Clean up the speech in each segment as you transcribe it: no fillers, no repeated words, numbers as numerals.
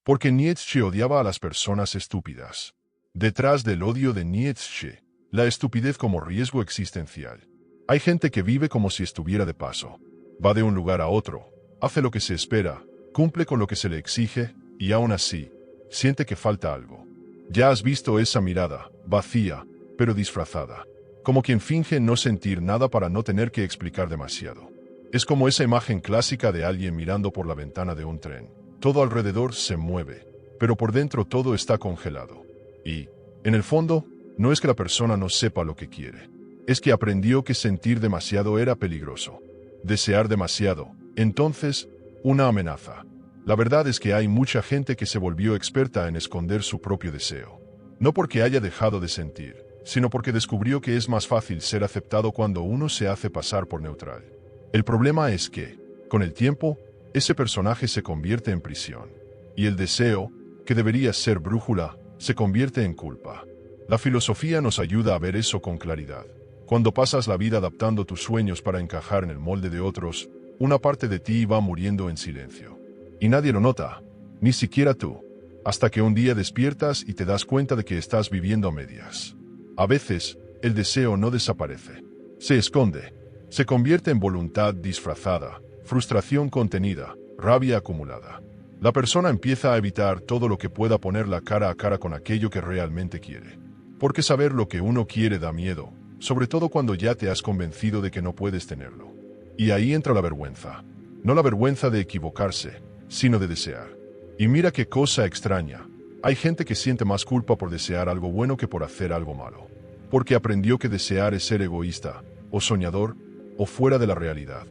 Porque Nietzsche odiaba a las personas estúpidas. Detrás del odio de Nietzsche, la estupidez como riesgo existencial. Hay gente que vive como si estuviera de paso. Va de un lugar a otro, hace lo que se espera, cumple con lo que se le exige, y aún así, siente que falta algo. Ya has visto esa mirada, vacía, pero disfrazada. Como quien finge no sentir nada para no tener que explicar demasiado. Es como esa imagen clásica de alguien mirando por la ventana de un tren. Todo alrededor se mueve, pero por dentro todo está congelado. Y, en el fondo, no es que la persona no sepa lo que quiere. Es que aprendió que sentir demasiado era peligroso. Desear demasiado, entonces, una amenaza. La verdad es que hay mucha gente que se volvió experta en esconder su propio deseo. No porque haya dejado de sentir, sino porque descubrió que es más fácil ser aceptado cuando uno se hace pasar por neutral. El problema es que, con el tiempo, ese personaje se convierte en prisión. Y el deseo, que debería ser brújula, se convierte en culpa. La filosofía nos ayuda a ver eso con claridad. Cuando pasas la vida adaptando tus sueños para encajar en el molde de otros, una parte de ti va muriendo en silencio. Y nadie lo nota, ni siquiera tú, hasta que un día despiertas y te das cuenta de que estás viviendo a medias. A veces, el deseo no desaparece. Se esconde. Se convierte en voluntad disfrazada, frustración contenida, rabia acumulada. La persona empieza a evitar todo lo que pueda ponerla cara a cara con aquello que realmente quiere. Porque saber lo que uno quiere da miedo, sobre todo cuando ya te has convencido de que no puedes tenerlo. Y ahí entra la vergüenza. No la vergüenza de equivocarse, sino de desear. Y mira qué cosa extraña. Hay gente que siente más culpa por desear algo bueno que por hacer algo malo. Porque aprendió que desear es ser egoísta, o soñador, o fuera de la realidad.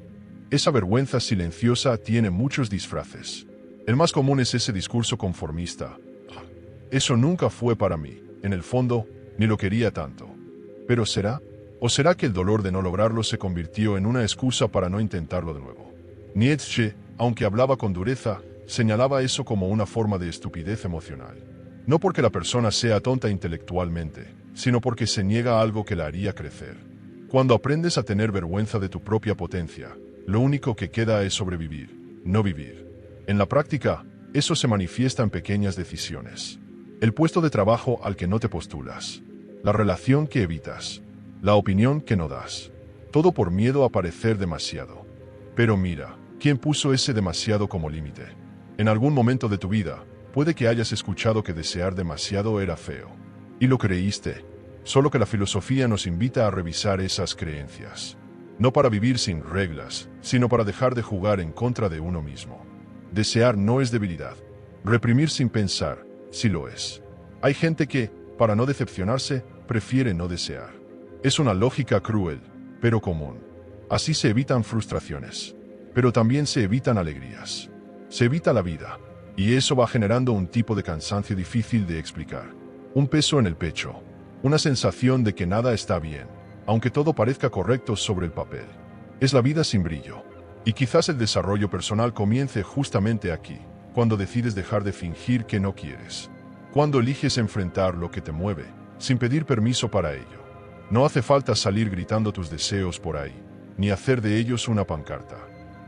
Esa vergüenza silenciosa tiene muchos disfraces. El más común es ese discurso conformista. Eso nunca fue para mí, en el fondo, ni lo quería tanto. ¿Pero será? ¿O será que el dolor de no lograrlo se convirtió en una excusa para no intentarlo de nuevo? Nietzsche, aunque hablaba con dureza, señalaba eso como una forma de estupidez emocional. No porque la persona sea tonta intelectualmente, sino porque se niega a algo que la haría crecer. Cuando aprendes a tener vergüenza de tu propia potencia, lo único que queda es sobrevivir, no vivir. En la práctica, eso se manifiesta en pequeñas decisiones. El puesto de trabajo al que no te postulas, la relación que evitas, la opinión que no das. Todo por miedo a parecer demasiado. Pero mira, ¿quién puso ese demasiado como límite? En algún momento de tu vida, puede que hayas escuchado que desear demasiado era feo. Y lo creíste. Solo que la filosofía nos invita a revisar esas creencias. No para vivir sin reglas, sino para dejar de jugar en contra de uno mismo. Desear no es debilidad. Reprimir sin pensar, sí lo es. Hay gente que, para no decepcionarse, prefiere no desear. Es una lógica cruel, pero común. Así se evitan frustraciones. Pero también se evitan alegrías. Se evita la vida. Y eso va generando un tipo de cansancio difícil de explicar. Un peso en el pecho. Una sensación de que nada está bien, aunque todo parezca correcto sobre el papel. Es la vida sin brillo. Y quizás el desarrollo personal comience justamente aquí, cuando decides dejar de fingir que no quieres. Cuando eliges enfrentar lo que te mueve, sin pedir permiso para ello. No hace falta salir gritando tus deseos por ahí, ni hacer de ellos una pancarta.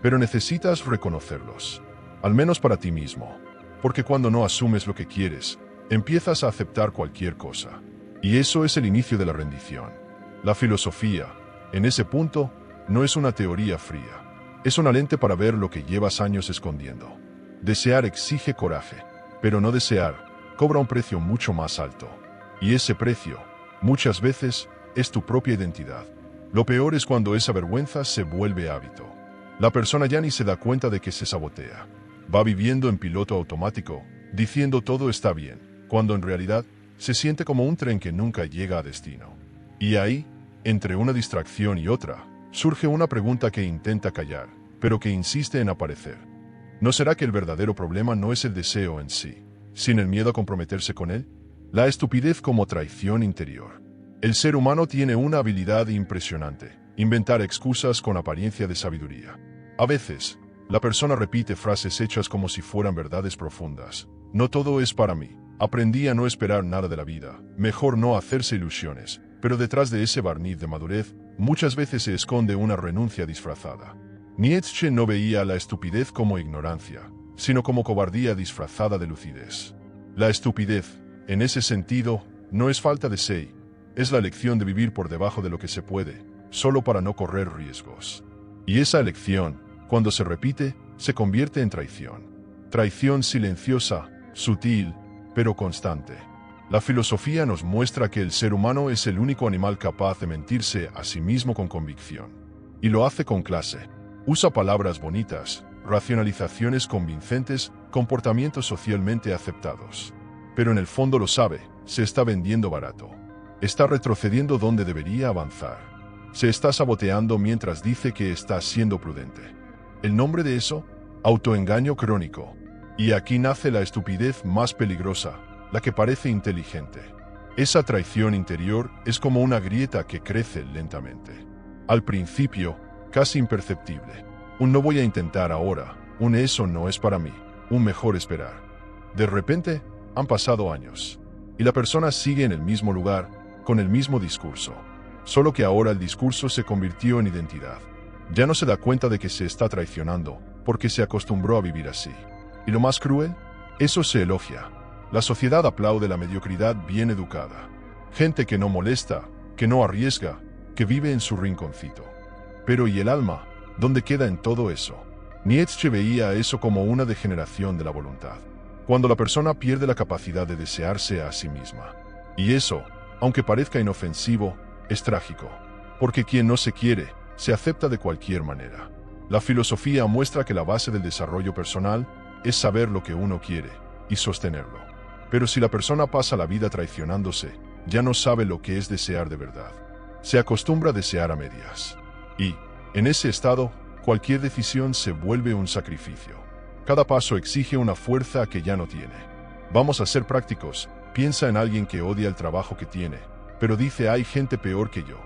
Pero necesitas reconocerlos, al menos para ti mismo. Porque cuando no asumes lo que quieres, empiezas a aceptar cualquier cosa. Y eso es el inicio de la rendición. La filosofía, en ese punto, no es una teoría fría. Es una lente para ver lo que llevas años escondiendo. Desear exige coraje, pero no desear cobra un precio mucho más alto. Y ese precio, muchas veces, es tu propia identidad. Lo peor es cuando esa vergüenza se vuelve hábito. La persona ya ni se da cuenta de que se sabotea. Va viviendo en piloto automático, diciendo todo está bien, cuando en realidad se siente como un tren que nunca llega a destino. Y ahí, entre una distracción y otra, surge una pregunta que intenta callar, pero que insiste en aparecer. ¿No será que el verdadero problema no es el deseo en sí, sino el miedo a comprometerse con él? La estupidez como traición interior. El ser humano tiene una habilidad impresionante, inventar excusas con apariencia de sabiduría. A veces, la persona repite frases hechas como si fueran verdades profundas. No todo es para mí. Aprendí a no esperar nada de la vida. Mejor no hacerse ilusiones. Pero detrás de ese barniz de madurez, muchas veces se esconde una renuncia disfrazada. Nietzsche no veía la estupidez como ignorancia, sino como cobardía disfrazada de lucidez. La estupidez, en ese sentido, no es falta de sé, es la elección de vivir por debajo de lo que se puede, solo para no correr riesgos. Y esa elección, cuando se repite, se convierte en traición. Traición silenciosa, sutil, pero constante. La filosofía nos muestra que el ser humano es el único animal capaz de mentirse a sí mismo con convicción. Y lo hace con clase. Usa palabras bonitas, racionalizaciones convincentes, comportamientos socialmente aceptados. Pero en el fondo lo sabe, se está vendiendo barato. Está retrocediendo donde debería avanzar. Se está saboteando mientras dice que está siendo prudente. ¿El nombre de eso? Autoengaño crónico. Y aquí nace la estupidez más peligrosa, la que parece inteligente. Esa traición interior es como una grieta que crece lentamente. Al principio, casi imperceptible. Un no voy a intentar ahora, un eso no es para mí, un mejor esperar. De repente, han pasado años. Y la persona sigue en el mismo lugar, con el mismo discurso. Solo que ahora el discurso se convirtió en identidad. Ya no se da cuenta de que se está traicionando, porque se acostumbró a vivir así. Y lo más cruel, eso se elogia. La sociedad aplaude la mediocridad bien educada. Gente que no molesta, que no arriesga, que vive en su rinconcito. Pero ¿y el alma? ¿Dónde queda en todo eso? Nietzsche veía eso como una degeneración de la voluntad. Cuando la persona pierde la capacidad de desearse a sí misma. Y eso, aunque parezca inofensivo, es trágico. Porque quien no se quiere, se acepta de cualquier manera. La filosofía muestra que la base del desarrollo personal es saber lo que uno quiere y sostenerlo. Pero si la persona pasa la vida traicionándose, ya no sabe lo que es desear de verdad. Se acostumbra a desear a medias. Y, en ese estado, cualquier decisión se vuelve un sacrificio. Cada paso exige una fuerza que ya no tiene. Vamos a ser prácticos, piensa en alguien que odia el trabajo que tiene, pero dice hay gente peor que yo.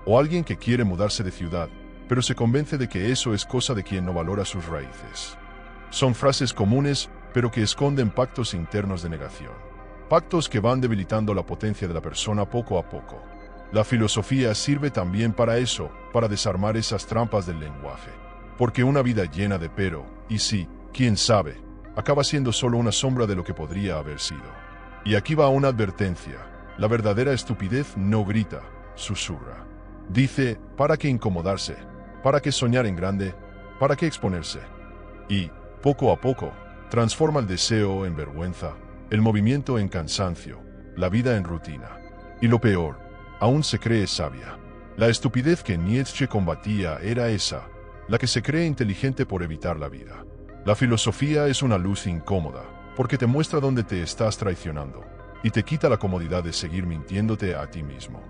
O alguien que quiere mudarse de ciudad, pero se convence de que eso es cosa de quien no valora sus raíces. Son frases comunes, pero que esconden pactos internos de negación. Pactos que van debilitando la potencia de la persona poco a poco. La filosofía sirve también para eso, para desarmar esas trampas del lenguaje. Porque una vida llena de pero, y sí, quién sabe, acaba siendo solo una sombra de lo que podría haber sido. Y aquí va una advertencia. La verdadera estupidez no grita, susurra. Dice, ¿para qué incomodarse? ¿Para qué soñar en grande? ¿Para qué exponerse? Y, poco a poco, transforma el deseo en vergüenza, el movimiento en cansancio, la vida en rutina. Y lo peor, aún se cree sabia. La estupidez que Nietzsche combatía era esa, la que se cree inteligente por evitar la vida. La filosofía es una luz incómoda, porque te muestra dónde te estás traicionando, y te quita la comodidad de seguir mintiéndote a ti mismo.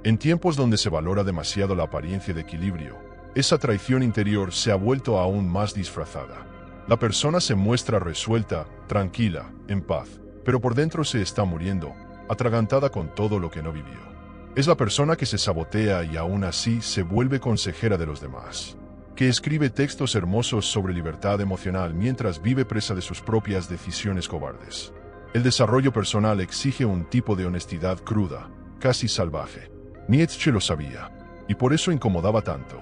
En tiempos donde se valora demasiado la apariencia de equilibrio, esa traición interior se ha vuelto aún más disfrazada. La persona se muestra resuelta, tranquila, en paz, pero por dentro se está muriendo, atragantada con todo lo que no vivió. Es la persona que se sabotea y aún así se vuelve consejera de los demás, que escribe textos hermosos sobre libertad emocional mientras vive presa de sus propias decisiones cobardes. El desarrollo personal exige un tipo de honestidad cruda, casi salvaje. Nietzsche lo sabía, y por eso incomodaba tanto.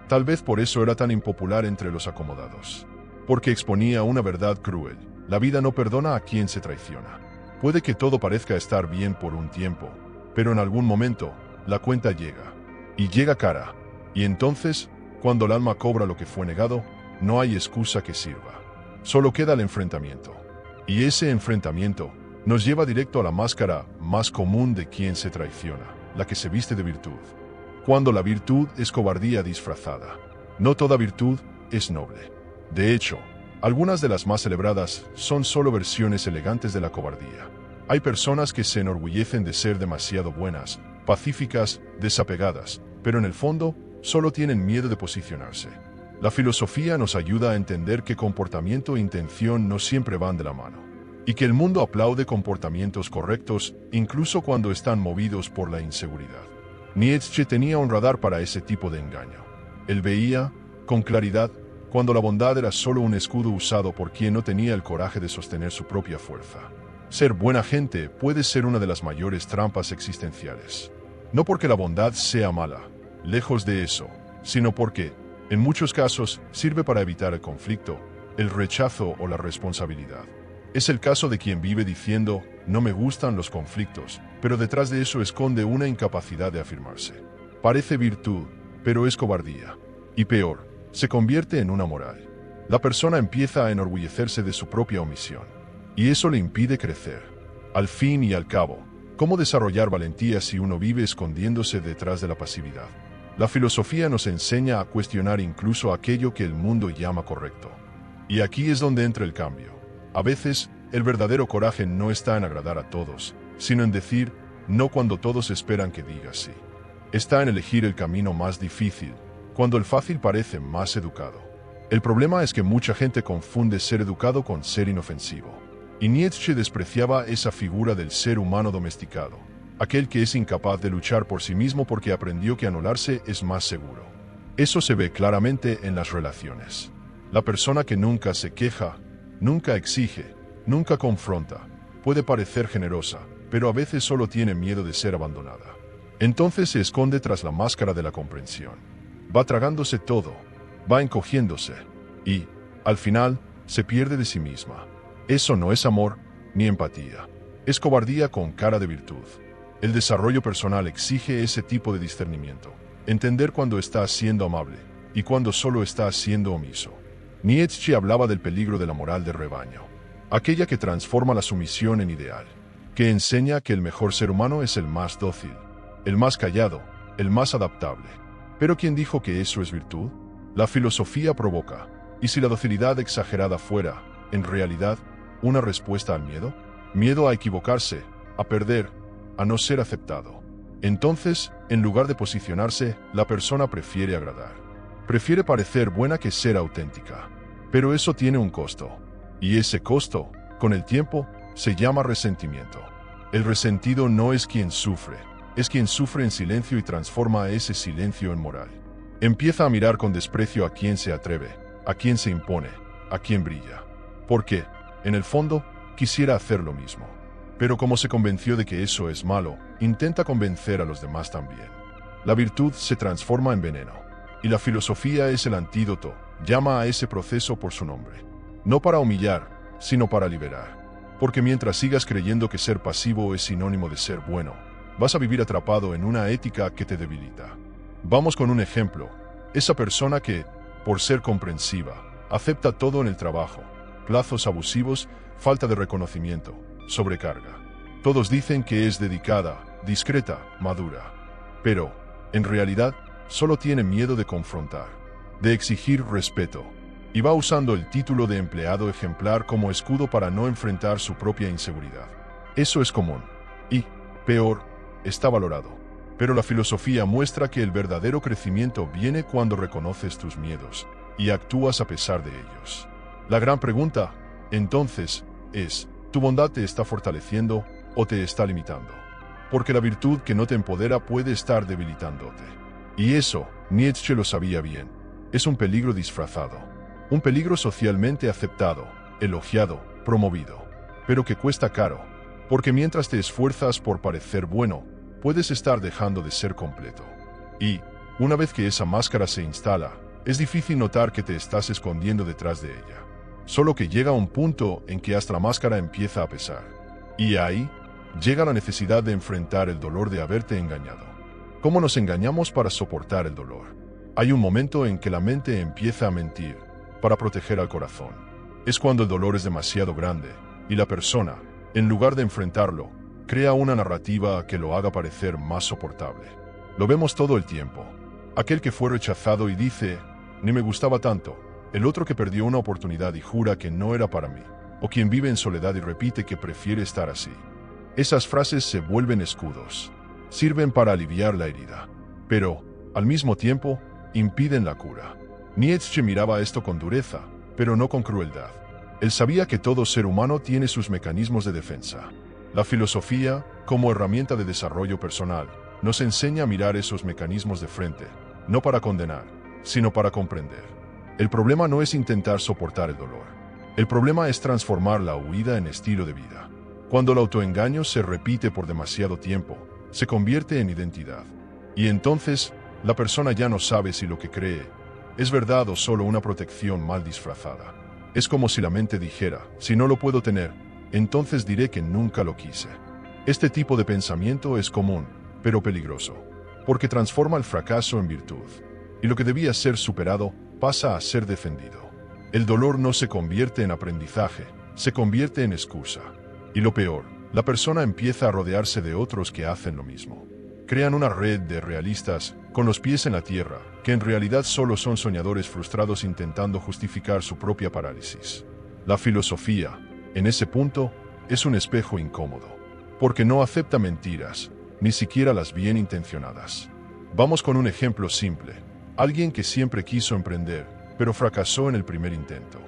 Tal vez por eso era tan impopular entre los acomodados. Porque exponía una verdad cruel. La vida no perdona a quien se traiciona. Puede que todo parezca estar bien por un tiempo, pero en algún momento, la cuenta llega. Y llega cara. Y entonces, cuando el alma cobra lo que fue negado, no hay excusa que sirva. Solo queda el enfrentamiento. Y ese enfrentamiento nos lleva directo a la máscara más común de quien se traiciona, la que se viste de virtud. Cuando la virtud es cobardía disfrazada. No toda virtud es noble. De hecho, algunas de las más celebradas son solo versiones elegantes de la cobardía. Hay personas que se enorgullecen de ser demasiado buenas, pacíficas, desapegadas, pero en el fondo solo tienen miedo de posicionarse. La filosofía nos ayuda a entender que comportamiento e intención no siempre van de la mano, y que el mundo aplaude comportamientos correctos incluso cuando están movidos por la inseguridad. Nietzsche tenía un radar para ese tipo de engaño. Él veía, con claridad, cuando la bondad era solo un escudo usado por quien no tenía el coraje de sostener su propia fuerza. Ser buena gente puede ser una de las mayores trampas existenciales. No porque la bondad sea mala, lejos de eso, sino porque, en muchos casos, sirve para evitar el conflicto, el rechazo o la responsabilidad. Es el caso de quien vive diciendo, no me gustan los conflictos, pero detrás de eso esconde una incapacidad de afirmarse. Parece virtud, pero es cobardía. Y peor, se convierte en una moral. La persona empieza a enorgullecerse de su propia omisión. Y eso le impide crecer. Al fin y al cabo, ¿cómo desarrollar valentía si uno vive escondiéndose detrás de la pasividad? La filosofía nos enseña a cuestionar incluso aquello que el mundo llama correcto. Y aquí es donde entra el cambio. A veces, el verdadero coraje no está en agradar a todos, sino en decir no cuando todos esperan que digas sí. Está en elegir el camino más difícil, cuando el fácil parece más educado. El problema es que mucha gente confunde ser educado con ser inofensivo. Y Nietzsche despreciaba esa figura del ser humano domesticado, aquel que es incapaz de luchar por sí mismo porque aprendió que anularse es más seguro. Eso se ve claramente en las relaciones. La persona que nunca se queja, nunca exige, nunca confronta, puede parecer generosa, pero a veces solo tiene miedo de ser abandonada. Entonces se esconde tras la máscara de la comprensión. Va tragándose todo, va encogiéndose, y, al final, se pierde de sí misma. Eso no es amor, ni empatía. Es cobardía con cara de virtud. El desarrollo personal exige ese tipo de discernimiento. Entender cuando está siendo amable, y cuando solo está siendo omiso. Nietzsche hablaba del peligro de la moral de rebaño. Aquella que transforma la sumisión en ideal. Que enseña que el mejor ser humano es el más dócil, el más callado, el más adaptable. ¿Pero quién dijo que eso es virtud? La filosofía provoca. ¿Y si la docilidad exagerada fuera, en realidad, una respuesta al miedo? Miedo a equivocarse, a perder, a no ser aceptado. Entonces, en lugar de posicionarse, la persona prefiere agradar. Prefiere parecer buena que ser auténtica. Pero eso tiene un costo. Y ese costo, con el tiempo, se llama resentimiento. El resentido no es quien sufre, es quien sufre en silencio y transforma ese silencio en moral. Empieza a mirar con desprecio a quien se atreve, a quien se impone, a quien brilla. Porque, en el fondo, quisiera hacer lo mismo. Pero como se convenció de que eso es malo, intenta convencer a los demás también. La virtud se transforma en veneno. Y la filosofía es el antídoto, llama a ese proceso por su nombre. No para humillar, sino para liberar. Porque mientras sigas creyendo que ser pasivo es sinónimo de ser bueno, vas a vivir atrapado en una ética que te debilita. Vamos con un ejemplo. Esa persona que, por ser comprensiva, acepta todo en el trabajo, plazos abusivos, falta de reconocimiento, sobrecarga. Todos dicen que es dedicada, discreta, madura. Pero, en realidad, solo tiene miedo de confrontar, de exigir respeto, y va usando el título de empleado ejemplar como escudo para no enfrentar su propia inseguridad. Eso es común. Y, peor, está valorado. Pero la filosofía muestra que el verdadero crecimiento viene cuando reconoces tus miedos y actúas a pesar de ellos. La gran pregunta, entonces, es, ¿tu bondad te está fortaleciendo o te está limitando? Porque la virtud que no te empodera puede estar debilitándote. Y eso, Nietzsche lo sabía bien, es un peligro disfrazado. Un peligro socialmente aceptado, elogiado, promovido. Pero que cuesta caro. Porque mientras te esfuerzas por parecer bueno, puedes estar dejando de ser completo. Y, una vez que esa máscara se instala, es difícil notar que te estás escondiendo detrás de ella. Solo que llega un punto en que hasta la máscara empieza a pesar. Y ahí, llega la necesidad de enfrentar el dolor de haberte engañado. ¿Cómo nos engañamos para soportar el dolor? Hay un momento en que la mente empieza a mentir, para proteger al corazón. Es cuando el dolor es demasiado grande, y la persona, en lugar de enfrentarlo, crea una narrativa que lo haga parecer más soportable. Lo vemos todo el tiempo. Aquel que fue rechazado y dice, ni me gustaba tanto. El otro que perdió una oportunidad y jura que no era para mí. O quien vive en soledad y repite que prefiere estar así. Esas frases se vuelven escudos. Sirven para aliviar la herida. Pero, al mismo tiempo, impiden la cura. Nietzsche miraba esto con dureza, pero no con crueldad. Él sabía que todo ser humano tiene sus mecanismos de defensa. La filosofía, como herramienta de desarrollo personal, nos enseña a mirar esos mecanismos de frente, no para condenar, sino para comprender. El problema no es intentar soportar el dolor. El problema es transformar la huida en estilo de vida. Cuando el autoengaño se repite por demasiado tiempo, se convierte en identidad. Y entonces, la persona ya no sabe si lo que cree es verdad o solo una protección mal disfrazada. Es como si la mente dijera, si no lo puedo tener, entonces diré que nunca lo quise. Este tipo de pensamiento es común, pero peligroso, porque transforma el fracaso en virtud, y lo que debía ser superado pasa a ser defendido. El dolor no se convierte en aprendizaje, se convierte en excusa. Y lo peor, la persona empieza a rodearse de otros que hacen lo mismo. Crean una red de realistas con los pies en la tierra, que en realidad solo son soñadores frustrados intentando justificar su propia parálisis. La filosofía, en ese punto, es un espejo incómodo, porque no acepta mentiras, ni siquiera las bien intencionadas. Vamos con un ejemplo simple. Alguien que siempre quiso emprender, pero fracasó en el primer intento.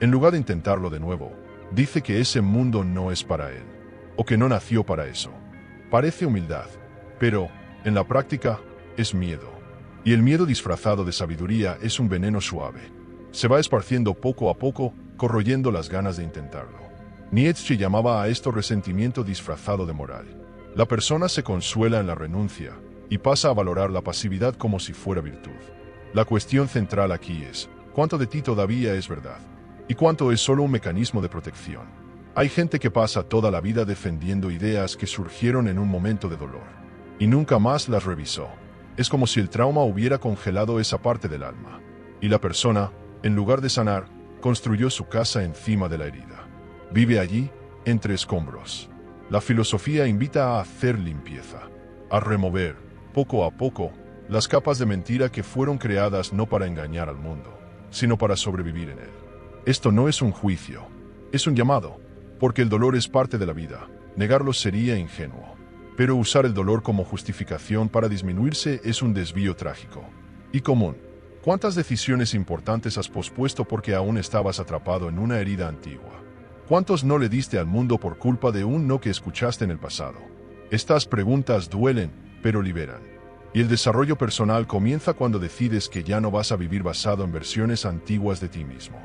En lugar de intentarlo de nuevo, dice que ese mundo no es para él, o que no nació para eso. Parece humildad, pero, en la práctica, es miedo. Y el miedo disfrazado de sabiduría es un veneno suave. Se va esparciendo poco a poco, corroyendo las ganas de intentarlo. Nietzsche llamaba a esto resentimiento disfrazado de moral. La persona se consuela en la renuncia y pasa a valorar la pasividad como si fuera virtud. La cuestión central aquí es, ¿cuánto de ti todavía es verdad? ¿Y cuánto es solo un mecanismo de protección? Hay gente que pasa toda la vida defendiendo ideas que surgieron en un momento de dolor, y nunca más las revisó. Es como si el trauma hubiera congelado esa parte del alma, y la persona, en lugar de sanar, construyó su casa encima de la herida. Vive allí, entre escombros. La filosofía invita a hacer limpieza, a remover, poco a poco, las capas de mentira que fueron creadas no para engañar al mundo, sino para sobrevivir en él. Esto no es un juicio, es un llamado, porque el dolor es parte de la vida, negarlo sería ingenuo. Pero usar el dolor como justificación para disminuirse es un desvío trágico y común. ¿Cuántas decisiones importantes has pospuesto porque aún estabas atrapado en una herida antigua? ¿Cuántos no le diste al mundo por culpa de un no que escuchaste en el pasado? Estas preguntas duelen, pero liberan. Y el desarrollo personal comienza cuando decides que ya no vas a vivir basado en versiones antiguas de ti mismo.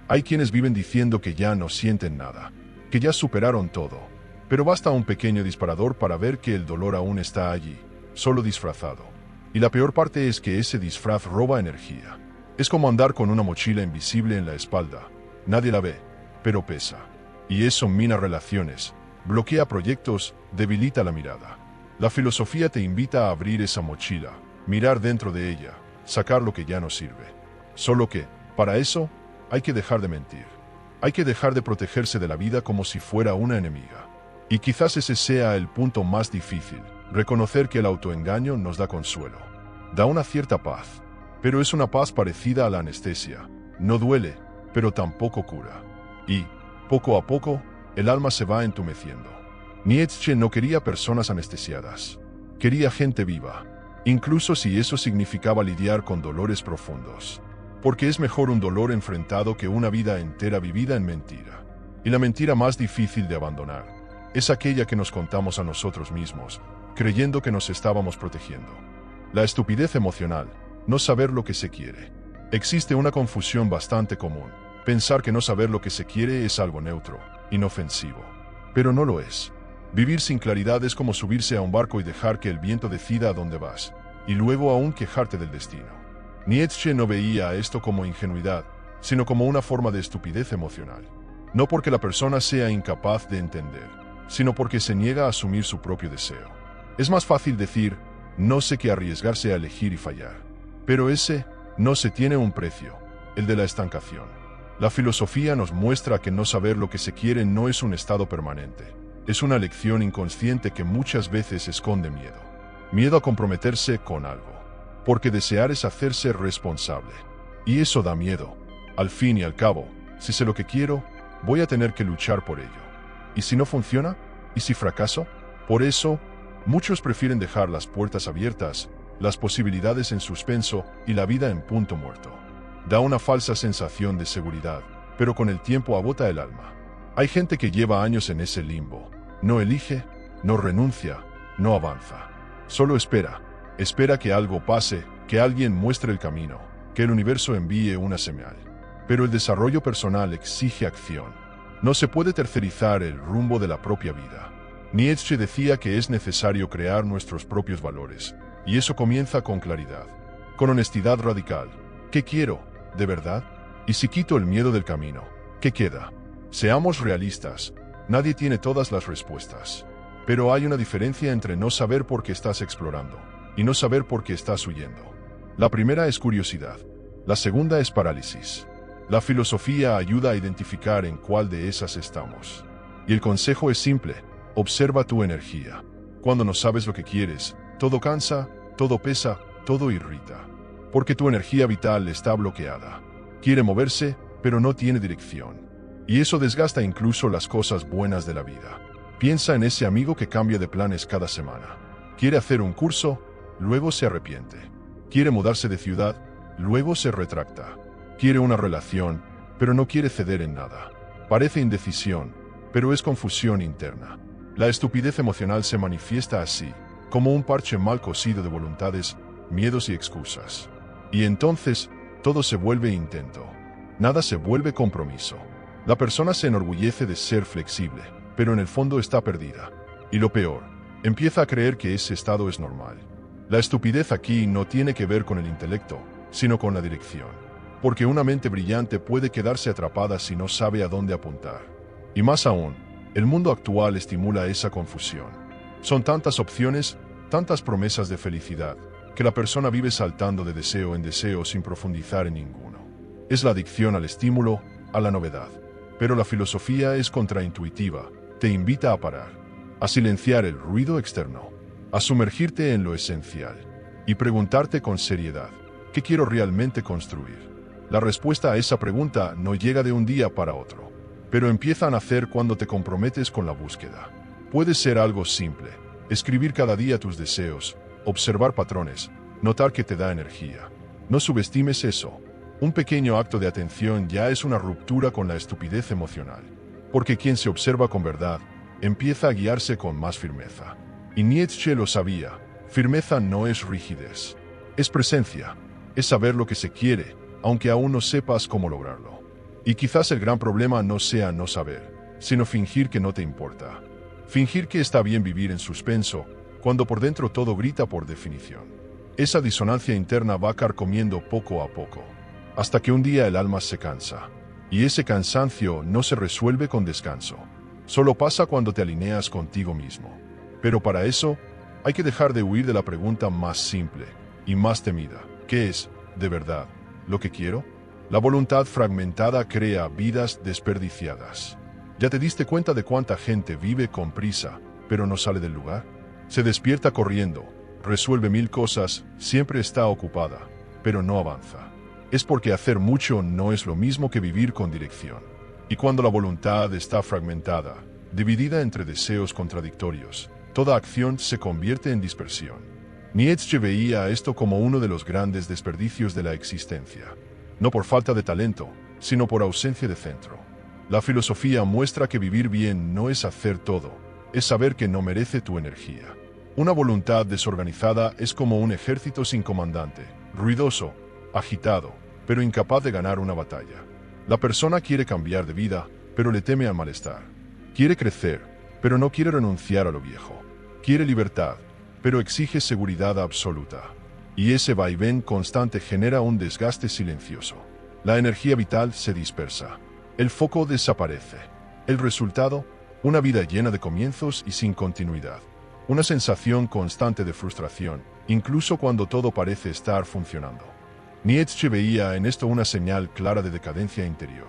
Hay quienes viven diciendo que ya no sienten nada, que ya superaron todo, pero basta un pequeño disparador para ver que el dolor aún está allí, solo disfrazado. Y la peor parte es que ese disfraz roba energía. Es como andar con una mochila invisible en la espalda. Nadie la ve, pero pesa. Y eso mina relaciones, bloquea proyectos, debilita la mirada. La filosofía te invita a abrir esa mochila, mirar dentro de ella, sacar lo que ya no sirve. Solo que, para eso, hay que dejar de mentir. Hay que dejar de protegerse de la vida como si fuera una enemiga. Y quizás ese sea el punto más difícil, reconocer que el autoengaño nos da consuelo. Da una cierta paz, pero es una paz parecida a la anestesia. No duele, pero tampoco cura. Y, poco a poco, el alma se va entumeciendo. Nietzsche no quería personas anestesiadas. Quería gente viva, incluso si eso significaba lidiar con dolores profundos. Porque es mejor un dolor enfrentado que una vida entera vivida en mentira. Y la mentira más difícil de abandonar es aquella que nos contamos a nosotros mismos, creyendo que nos estábamos protegiendo. La estupidez emocional, no saber lo que se quiere. Existe una confusión bastante común. Pensar que no saber lo que se quiere es algo neutro, inofensivo. Pero no lo es. Vivir sin claridad es como subirse a un barco y dejar que el viento decida a dónde vas, y luego aún quejarte del destino. Nietzsche no veía esto como ingenuidad, sino como una forma de estupidez emocional. No porque la persona sea incapaz de entender, sino porque se niega a asumir su propio deseo. Es más fácil decir, no sé, que arriesgarse a elegir y fallar. Pero ese no se tiene un precio, el de la estancación. La filosofía nos muestra que no saber lo que se quiere no es un estado permanente. Es una lección inconsciente que muchas veces esconde miedo. Miedo a comprometerse con algo. Porque desear es hacerse responsable. Y eso da miedo. Al fin y al cabo, si sé lo que quiero, voy a tener que luchar por ello. ¿Y si no funciona? ¿Y si fracaso? Por eso, muchos prefieren dejar las puertas abiertas, las posibilidades en suspenso y la vida en punto muerto. Da una falsa sensación de seguridad, pero con el tiempo agota el alma. Hay gente que lleva años en ese limbo. No elige, no renuncia, no avanza. Solo espera. Espera que algo pase, que alguien muestre el camino, que el universo envíe una señal. Pero el desarrollo personal exige acción. No se puede tercerizar el rumbo de la propia vida. Nietzsche decía que es necesario crear nuestros propios valores, y eso comienza con claridad, con honestidad radical. ¿Qué quiero, de verdad? ¿Y si quito el miedo del camino? ¿Qué queda? Seamos realistas. Nadie tiene todas las respuestas. Pero hay una diferencia entre no saber por qué estás explorando y no saber por qué estás huyendo. La primera es curiosidad. La segunda es parálisis. La filosofía ayuda a identificar en cuál de esas estamos. Y el consejo es simple: observa tu energía. Cuando no sabes lo que quieres, todo cansa, todo pesa, todo irrita. Porque tu energía vital está bloqueada. Quiere moverse, pero no tiene dirección. Y eso desgasta incluso las cosas buenas de la vida. Piensa en ese amigo que cambia de planes cada semana. Quiere hacer un curso, luego se arrepiente. Quiere mudarse de ciudad, luego se retracta. Quiere una relación, pero no quiere ceder en nada. Parece indecisión, pero es confusión interna. La estupidez emocional se manifiesta así, como un parche mal cosido de voluntades, miedos y excusas. Y entonces, todo se vuelve intento. Nada se vuelve compromiso. La persona se enorgullece de ser flexible, pero en el fondo está perdida. Y lo peor, empieza a creer que ese estado es normal. La estupidez aquí no tiene que ver con el intelecto, sino con la dirección. Porque una mente brillante puede quedarse atrapada si no sabe a dónde apuntar. Y más aún, el mundo actual estimula esa confusión. Son tantas opciones, tantas promesas de felicidad, que la persona vive saltando de deseo en deseo sin profundizar en ninguno. Es la adicción al estímulo, a la novedad. Pero la filosofía es contraintuitiva, te invita a parar, a silenciar el ruido externo, a sumergirte en lo esencial y preguntarte con seriedad: ¿qué quiero realmente construir? La respuesta a esa pregunta no llega de un día para otro, pero empieza a nacer cuando te comprometes con la búsqueda. Puede ser algo simple: escribir cada día tus deseos, observar patrones, notar que te da energía. No subestimes eso. Un pequeño acto de atención ya es una ruptura con la estupidez emocional. Porque quien se observa con verdad, empieza a guiarse con más firmeza. Y Nietzsche lo sabía: firmeza no es rigidez. Es presencia. Es saber lo que se quiere, aunque aún no sepas cómo lograrlo. Y quizás el gran problema no sea no saber, sino fingir que no te importa. Fingir que está bien vivir en suspenso, cuando por dentro todo grita por definición. Esa disonancia interna va carcomiendo poco a poco, hasta que un día el alma se cansa. Y ese cansancio no se resuelve con descanso. Solo pasa cuando te alineas contigo mismo. Pero para eso, hay que dejar de huir de la pregunta más simple y más temida: ¿qué es, de verdad, lo que quiero? La voluntad fragmentada crea vidas desperdiciadas. ¿Ya te diste cuenta de cuánta gente vive con prisa, pero no sale del lugar? Se despierta corriendo, resuelve 1000 cosas, siempre está ocupada, pero no avanza. Es porque hacer mucho no es lo mismo que vivir con dirección. Y cuando la voluntad está fragmentada, dividida entre deseos contradictorios, toda acción se convierte en dispersión. Nietzsche veía esto como uno de los grandes desperdicios de la existencia. No por falta de talento, sino por ausencia de centro. La filosofía muestra que vivir bien no es hacer todo, es saber que no merece tu energía. Una voluntad desorganizada es como un ejército sin comandante, ruidoso, agitado, pero incapaz de ganar una batalla. La persona quiere cambiar de vida, pero le teme al malestar. Quiere crecer, pero no quiere renunciar a lo viejo. Quiere libertad, pero exige seguridad absoluta. Y ese vaivén constante genera un desgaste silencioso. La energía vital se dispersa. El foco desaparece. El resultado: una vida llena de comienzos y sin continuidad. Una sensación constante de frustración, incluso cuando todo parece estar funcionando. Nietzsche veía en esto una señal clara de decadencia interior.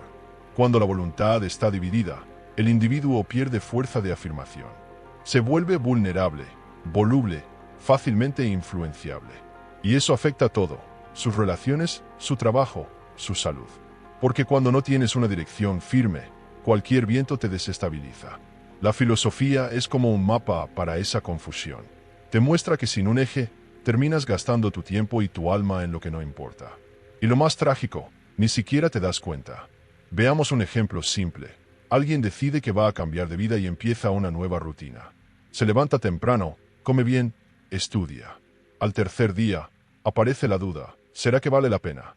Cuando la voluntad está dividida, el individuo pierde fuerza de afirmación. Se vuelve vulnerable, voluble, fácilmente influenciable. Y eso afecta todo: sus relaciones, su trabajo, su salud. Porque cuando no tienes una dirección firme, cualquier viento te desestabiliza. La filosofía es como un mapa para esa confusión. Te muestra que sin un eje, terminas gastando tu tiempo y tu alma en lo que no importa. Y lo más trágico, ni siquiera te das cuenta. Veamos un ejemplo simple. Alguien decide que va a cambiar de vida y empieza una nueva rutina. Se levanta temprano, come bien, estudia. Al tercer día, aparece la duda: ¿será que vale la pena?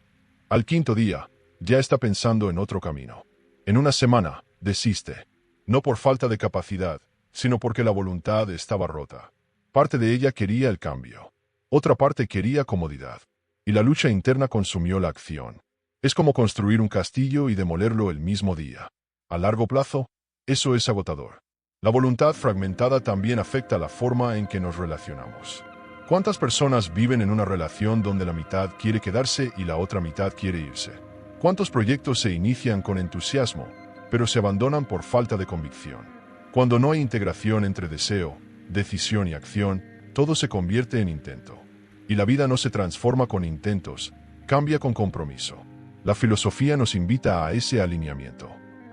Al quinto día, ya está pensando en otro camino. En una semana, desiste. No por falta de capacidad, sino porque la voluntad estaba rota. Parte de ella quería el cambio. Otra parte quería comodidad. Y la lucha interna consumió la acción. Es como construir un castillo y demolerlo el mismo día. A largo plazo, eso es agotador. La voluntad fragmentada también afecta la forma en que nos relacionamos. ¿Cuántas personas viven en una relación donde la mitad quiere quedarse y la otra mitad quiere irse? ¿Cuántos proyectos se inician con entusiasmo, pero se abandonan por falta de convicción? Cuando no hay integración entre deseo, decisión y acción, todo se convierte en intento. Y la vida no se transforma con intentos, cambia con compromiso. La filosofía nos invita a ese alineamiento.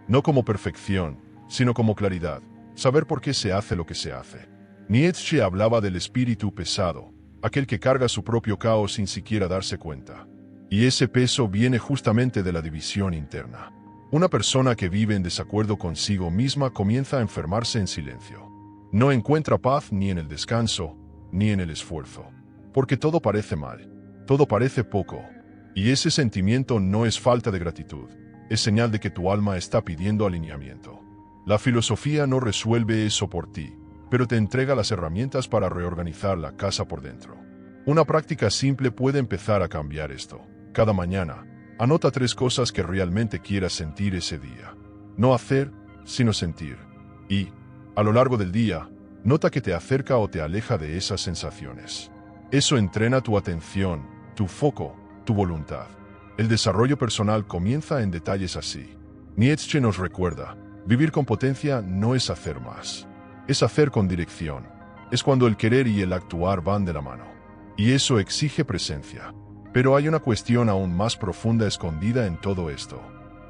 No como perfección, sino como claridad, saber por qué se hace lo que se hace. Nietzsche hablaba del espíritu pesado, aquel que carga su propio caos sin siquiera darse cuenta. Y ese peso viene justamente de la división interna. Una persona que vive en desacuerdo consigo misma comienza a enfermarse en silencio. No encuentra paz ni en el descanso, ni en el esfuerzo. Porque todo parece mal, todo parece poco. Y ese sentimiento no es falta de gratitud, es señal de que tu alma está pidiendo alineamiento. La filosofía no resuelve eso por ti, pero te entrega las herramientas para reorganizar la casa por dentro. Una práctica simple puede empezar a cambiar esto. Cada mañana, anota 3 cosas que realmente quieras sentir ese día. No hacer, sino sentir. Y, a lo largo del día, nota que te acerca o te aleja de esas sensaciones. Eso entrena tu atención, tu foco, tu voluntad. El desarrollo personal comienza en detalles así. Nietzsche nos recuerda, vivir con potencia no es hacer más. Es hacer con dirección. Es cuando el querer y el actuar van de la mano. Y eso exige presencia. Pero hay una cuestión aún más profunda escondida en todo esto.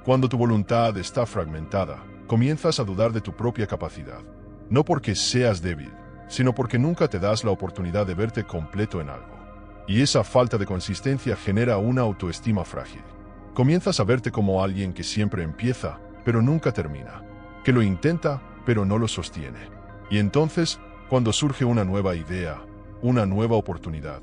Cuando tu voluntad está fragmentada, comienzas a dudar de tu propia capacidad. No porque seas débil, sino porque nunca te das la oportunidad de verte completo en algo. Y esa falta de consistencia genera una autoestima frágil. Comienzas a verte como alguien que siempre empieza, pero nunca termina. Que lo intenta, pero no lo sostiene. Y entonces, cuando surge una nueva idea, una nueva oportunidad,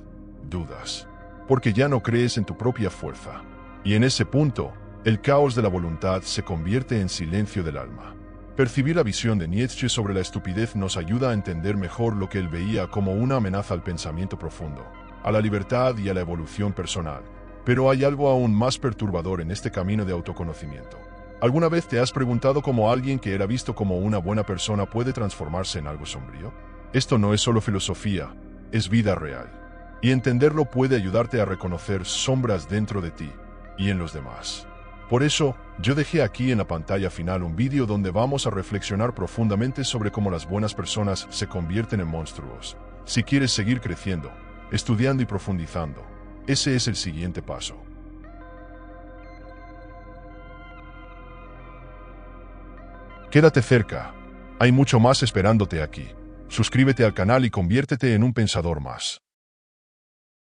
dudas. Porque ya no crees en tu propia fuerza. Y en ese punto, el caos de la voluntad se convierte en silencio del alma. Percibir la visión de Nietzsche sobre la estupidez nos ayuda a entender mejor lo que él veía como una amenaza al pensamiento profundo, a la libertad y a la evolución personal. Pero hay algo aún más perturbador en este camino de autoconocimiento. ¿Alguna vez te has preguntado cómo alguien que era visto como una buena persona puede transformarse en algo sombrío? Esto no es solo filosofía, es vida real. Y entenderlo puede ayudarte a reconocer sombras dentro de ti y en los demás. Por eso, yo dejé aquí en la pantalla final un vídeo donde vamos a reflexionar profundamente sobre cómo las buenas personas se convierten en monstruos. Si quieres seguir creciendo, estudiando y profundizando, ese es el siguiente paso. Quédate cerca. Hay mucho más esperándote aquí. Suscríbete al canal y conviértete en un pensador más.